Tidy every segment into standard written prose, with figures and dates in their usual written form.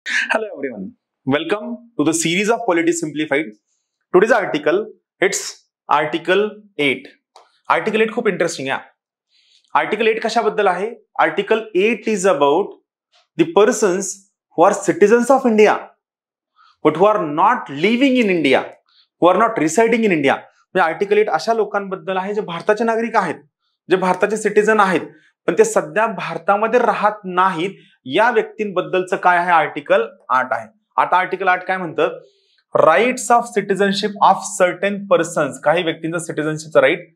Hello everyone. Welcome to the series of Polity Simplified. Today's article, it's Article 8. Article 8 खूप interesting आहे. Article 8 कशाबद्दल आहे? Article 8 is about the persons who are citizens of India but who are not living in India, who are not residing in India. म्हणजे Article 8 अशा लोकांबद्दल आहे जे भारताचे नागरिक आहेत, जे भारताचे सिटीजन आहेत, पण ते सध्या भारतामध्ये राहत नाहीत. या व्यक्तींबद्दलचं काय आहे? आर्टिकल 8 आहे. आता आर्टिकल 8 काय म्हणतं? Rights of citizenship of certain persons, काही व्यक्तींचा सिटीजनशिपचा राईट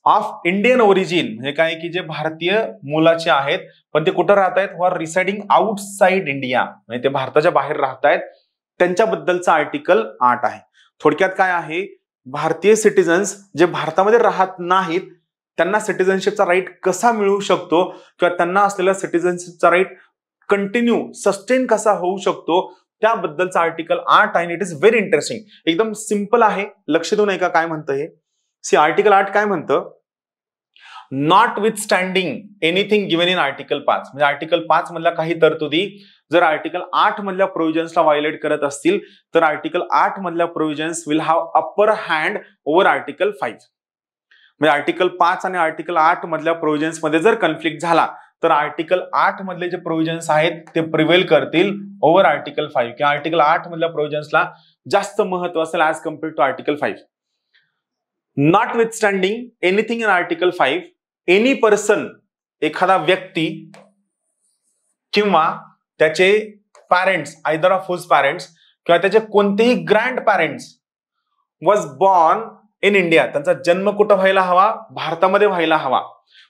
ऑफ इंडियन ओरिजिन, म्हणजे काय की जे भारतीय मूलाचे आहेत पण ते कुठं राहत आहेत? वर रिसाइडिंग आउटसाइड इंडिया, म्हणजे ते भारताच्या बाहेर राहत आहेत, त्यांच्याबद्दलचं आर्टिकल 8 आहे. थोडक्यात काय आहे? भारतीय सिटीजन्स जे भारतामध्ये राहत नाहीत त्यांना सिटीजनशिपचा राईट कसा मिळू शकतो किंवा त्यांना असलेला सिटीजनशिपचा राईट कंटिन्यू सस्टेन कसा होऊ शकतो त्याबद्दलचं आर्टिकल 8 आहे. It is very interesting. एकदम सिंपल आहे, लक्ष देऊन ऐका काय म्हणतं हे. सी आर्टिकल 8 काय म्हणतं? Not with standing anything given in article 5, म्हणजे आर्टिकल 5 मधल्या काही तरतुदी जर आर्टिकल 8 मधल्या प्रोव्हिजन्सला व्हायोलेट करत असतील तर आर्टिकल 8 मधल्या provisions will have upper hand over article 5. म्हणजे आर्टिकल 5 आणि आर्टिकल 8 मधल्या प्रोव्हिजन्स मध्ये जर कन्फ्लिक्ट झाला तर आर्टिकल 8 मधले जे प्रोव्हिजन्स आहेत ते प्रिव्हेल करतील ओव्हर आर्टिकल 5, किंवा आर्टिकल 8 मधल्या प्रोव्हिजन्सला जास्त महत्व असेल as compared to article 5. Notwithstanding anything in article 5, any person, एखादा व्यक्ती किंवा त्याचे parents, either of whose parents किंवा त्याचे कोणतेही grandparents was born in India, त्यांचा जन्म कुठं व्हायला हवा? भारतामध्ये व्हायला हवा.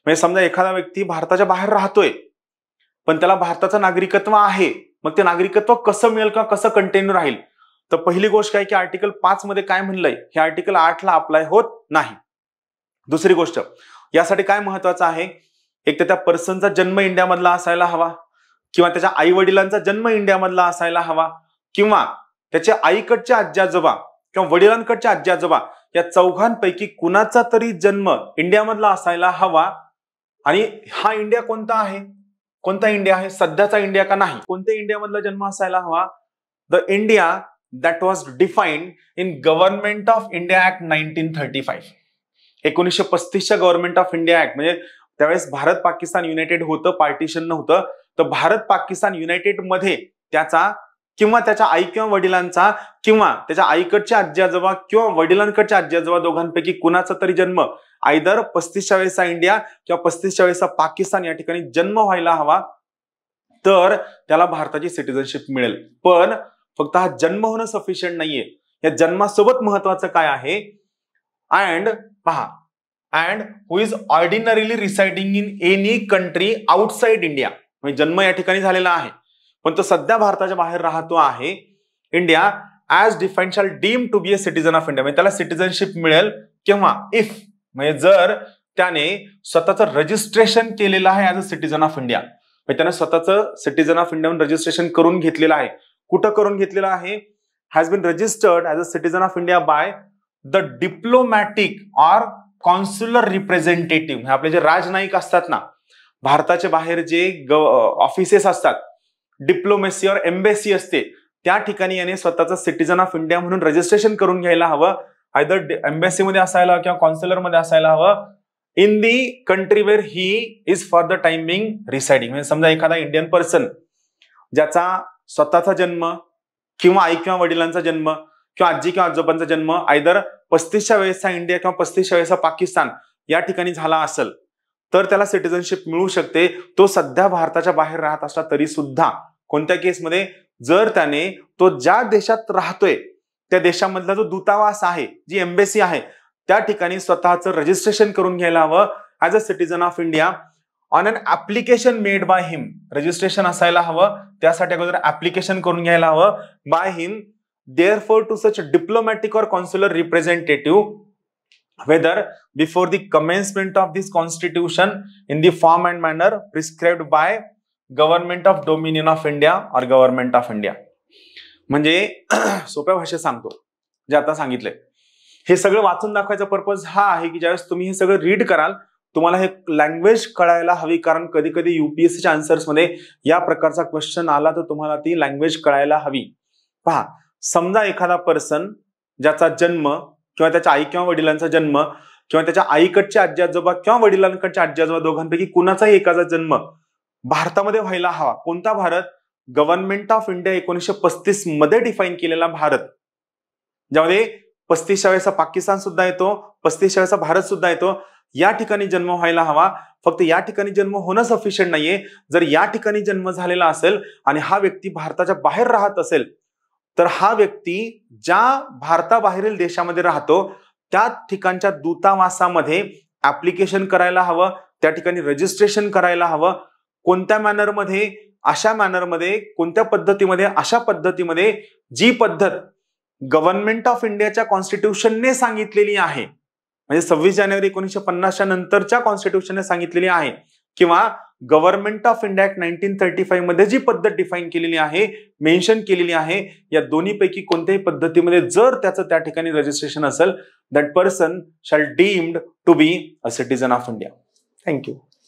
म्हणजे समजा एखादा व्यक्ती भारताच्या बाहेर राहतोय पण त्याला भारताचं नागरिकत्व आहे, मग ते नागरिकत्व कसं मिळेल किंवा कसं कंटिन्यू राहील? तर पहिली गोष्ट काय की आर्टिकल 5 मध्ये काय म्हणलंय हे आर्टिकल 8 ला अप्लाय होत नाही. दुसरी गोष्ट, यासाठी काय महत्वाचं आहे? एक तर त्या पर्सनचा जन्म इंडियामधला असायला हवा, किंवा त्याच्या आई वडिलांचा जन्म इंडियामधला असायला हवा, किंवा त्याच्या आईकडच्या आजी आजोबा किंवा वडिलांकडच्या आजी आजोबा या चौघांपैकी कुणाचा तरी जन्म इंडियामधला असायला हवा. आणि हा इंडिया कोणता आहे? कोणता इंडिया आहे? सध्याचा इंडिया का नाही? कोणत्या इंडियामधला जन्म असायला हवा? The India that was defined in government of India act 1935. 1935च्या गव्हर्नमेंट ऑफ इंडिया ऍक्ट, म्हणजे त्यावेळेस भारत पाकिस्तान युनायटेड होतं, पार्टिशन नव्हतं. तर भारत पाकिस्तान युनायटेड मध्ये त्याचा किंवा त्याच्या आई किंवा वडिलांचा किंवा त्याच्या आईकडच्या आजी आजोबा किंवा वडिलांकडच्या आजी आजोबा दोघांपैकी कुणाचा तरी जन्म आयदर 35चा इंडिया किंवा 35चा पाकिस्तान या ठिकाणी जन्म व्हायला हवा, तर त्याला भारताची सिटीजनशिप मिळेल. पण फक्त हा जन्म होणं सफिशियंट नाहीये, या जन्मासोबत महत्वाचं काय आहे? अँड पहा, and who is ordinarily residing in any country outside India, म्हणजे जन्म या ठिकाणी झालेला आहे पण तो सध्या भारताच्या बाहेर राहतो आहे. India as defined shall deem to be a citizen of India, म्हणजे त्याला सिटीजनशिप मिळेल केव्हा? इफ, म्हणजे जर त्याने स्वतःचं रजिस्ट्रेशन केलेलं आहे as a citizen of India, म्हणजे त्याने स्वतःचं सिटीजन ऑफ इंडिया रजिस्ट्रेशन करून घेतलेलं आहे. कुठं करून घेतलेलं आहे? Has been registered as a citizen of India by the diplomatic or consular representative. आपले जे राजनयिक असतात ना, भारताच्या बाहेर जे ऑफिसेस असतात, डिप्लोमेसी और एम्बेसी असते, त्या ठिकाणी याने स्वतःचं सिटीजन ऑफ इंडिया म्हणून रजिस्ट्रेशन करून घ्यायला हवं. आयदर एम्बेसी मध्ये असायला किंवा कॉन्स्युलर मध्ये असायला हवं in the country where he is for the time being residing. म्हणजे समजा एखादा इंडियन पर्सन ज्याचा स्वतःचा जन्म किंवा आई किंवा वडिलांचा जन्म किंवा आजी किंवा आजोबांचा जन्म आयदर 35च्या वेळेचा इंडिया किंवा 35च्या वेळेचा पाकिस्तान या ठिकाणी झाला असेल तर त्याला सिटीजनशिप मिळू शकते. तो सध्या भारताच्या बाहेर राहत असला तरी सुद्धा. कोणत्या केसमध्ये? जर त्याने तो ज्या देशात राहतोय त्या देशामधला जो दूतावास आहे, जी एम्बेसी आहे, त्या ठिकाणी स्वतःचं रजिस्ट्रेशन करून घ्यायला हवं as a citizen of India on an application made by him. Registration असायला हवं, त्यासाठी अगोदर ऍप्लिकेशन करून घ्यायला हवं by him, therefore to such diplomatic or consular representative whether before the commencement of this constitution in the form and manner prescribed by government of Dominion of India or government of India. म्हणजे सोप्या भाषेत सांगतो, जे आता सांगितलंय हे सगळं वाचून दाखवायचा पर्पज हा आहे की ज्यावेळेस तुम्ही हे सगळं रीड कराल तुम्हाला हे लँग्वेज कळायला हवी, कारण कधी कधी युपीएससीच्या आन्सर्स मध्ये या प्रकारचा क्वेश्चन आला तर तुम्हाला ती लँग्वेज कळायला हवी. पहा, समजा एखादा पर्सन ज्याचा जन्म किंवा त्याच्या आई किंवा वडिलांचा जन्म किंवा त्याच्या आईकडचे आजी आजोबा किंवा वडिलांकडचे आजी आजोबा दोघांपैकी कुणाचाही एकाचा जन्म भारतामध्ये व्हायला हवा. कोणता भारत? गव्हर्नमेंट ऑफ इंडिया 1935 मध्ये डिफाईन केलेला भारत, ज्यामध्ये 35 वेळेचा पाकिस्तान सुद्धा येतो, 35 वेळेचा भारत सुद्धा येतो. या ठिकाणी जन्म व्हायला हवा. फक्त या ठिकाणी जन्म होणं सफिशियंट नाहीये. जर या ठिकाणी जन्म झालेला असेल आणि हा व्यक्ती भारताच्या बाहेर राहत असेल तर हा व्यक्ती ज्या भारताबाहेरील देशामध्ये राहतो त्या ठिकाणच्या दूतावासामध्ये ऍप्लिकेशन करायला हवं, त्या ठिकाणी रजिस्ट्रेशन करायला हवं. कोणत्या मॅनरमध्ये? अशा मॅनरमध्ये, कोणत्या पद्धतीमध्ये? अशा पद्धतीमध्ये जी पद्धत गव्हर्नमेंट ऑफ इंडियाच्या कॉन्स्टिट्यूशनने सांगितलेली आहे, म्हणजे 26 जानेवारी 1950च्या नंतरच्या कॉन्स्टिट्यूशनने सांगितलेली आहे, किंवा गव्हर्नमेंट ऑफ इंडिया 1935 मध्ये जी पद्धत डिफाईन केलेली आहे, मेन्शन केलेली आहे, या दोन्हीपैकी कोणत्याही पद्धतीमध्ये जर त्याचं त्या ठिकाणी रजिस्ट्रेशन असेल, that person shall deemed to be a citizen of India. Thank you.